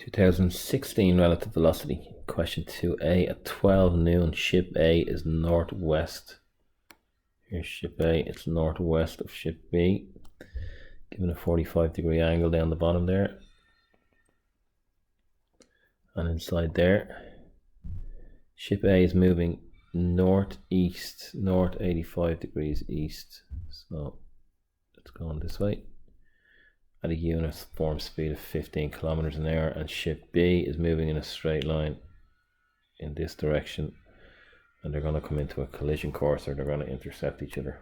2016 relative velocity. Question 2A. At 12 noon, ship A is northwest. Here's ship A, it's northwest of ship B. Given a 45-degree angle down the bottom there. And inside there, ship A is moving northeast, north 85 degrees east. So it's going this way at a uniform speed of 15 kilometers an hour, and ship B is moving in a straight line in this direction, and they're going to come into a collision course, or they're going to intercept each other.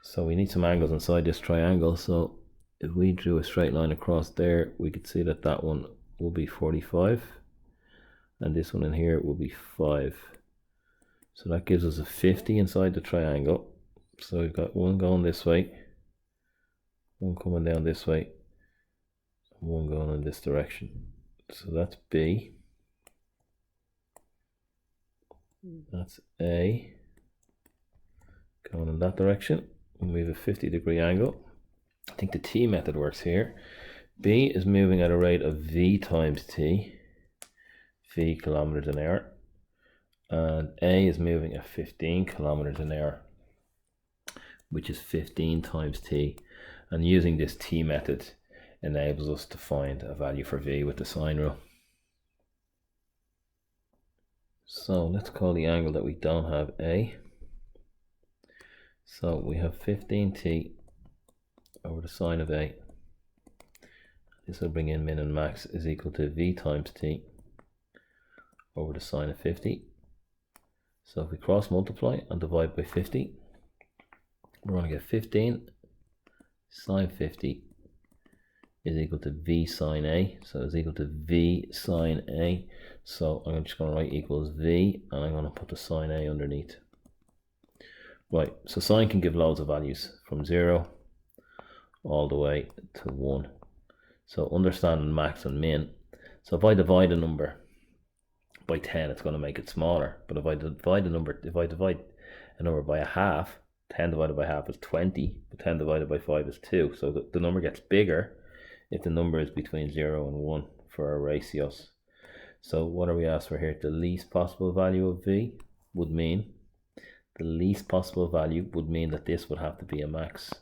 So we need some angles inside this triangle. So if we drew a straight line across there, we could see that that one will be 45 and this one in here will be 5. So that gives us a 50 inside the triangle. So we've got one going this way, one coming down this way, and one going in this direction. So that's B. That's A. Going in that direction. And we have a 50-degree angle. I think the T method works here. B is moving at a rate of V times T, V kilometers an hour. And A is moving at 15 kilometers an hour, which is 15 times T. And using this T method enables us to find a value for V with the sine rule. So let's call the angle that we don't have A. So we have 15t over the sine of A. This will bring in min and max is equal to V times t over the sine of 50. So if we cross multiply and divide by 50, we're going to get 15 sine 50 is equal to V sine A. So it's equal to V sine A. So I'm just going to write equals V, and I'm going to put the sine A underneath. Right, so sine can give loads of values from 0 all the way to 1. So understanding max and min. So if I divide a number by 10, it's going to make it smaller. But if I divide a number by a half, 10 divided by half is 20, but 10 divided by 5 is 2. So the number gets bigger if the number is between 0 and 1 for our ratios. So what are we asked for here? The least possible value of V would mean that this would have to be a max.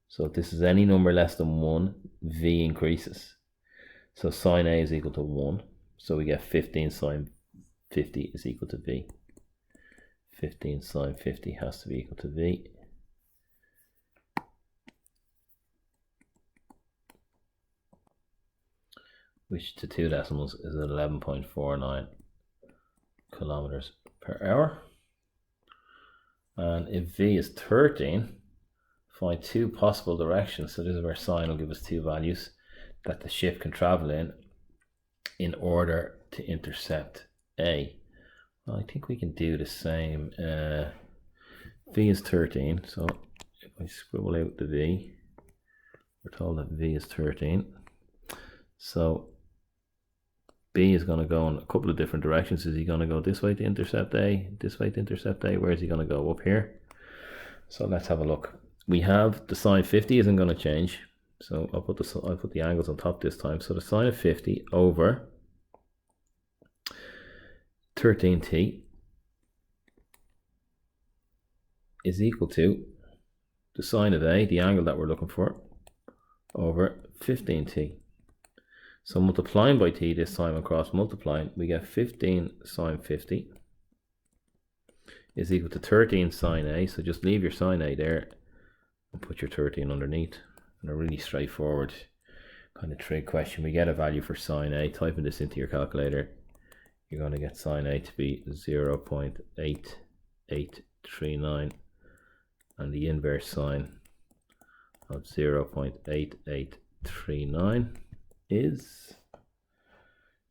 So if this is any number less than 1, V increases. So sine A is equal to 1. So we get 15 sine 50 is equal to V. 15 sine 50 has to be equal to V. Which to 2 decimals is 11.49 kilometers per hour. And if V is 13, find two possible directions. So this is where sine will give us two values that the ship can travel in order to intercept A. Well, I think we can do the same. V is 13, so if I scribble out the V, we're told that V is 13. So B is going to go in a couple of different directions. Is he going to go this way to intercept A, this way to intercept A? Where is he going to go? Up here. So let's have a look. We have the sine 50 isn't going to change. So I'll put the angles on top this time. So the sine of 50 over 13t is equal to the sine of A, the angle that we're looking for, over 15t. So multiplying by t this time and cross multiplying, we get 15 sine 50 is equal to 13 sine A. So just leave your sine A there and put your 13 underneath. And a really straightforward kind of trig question. We get a value for sine A. Typing this into your calculator, you're going to get sine A to be 0.8839, and the inverse sine of 0.8839 is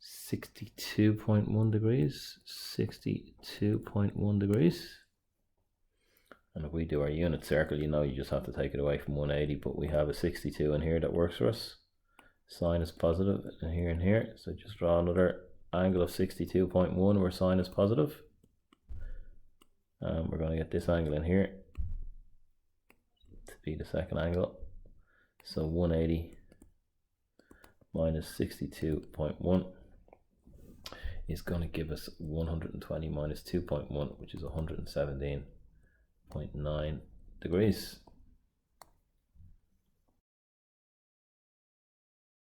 62.1 degrees. 62.1 degrees. And if we do our unit circle, you know, you just have to take it away from 180, but we have a 62 in here that works for us. Sine is positive in here and here, so just draw another angle of 62.1 where sine is positive. We're going to get this angle in here to be the second angle. So 180 minus 62.1 is going to give us 120 minus 2.1, which is 117.9 degrees.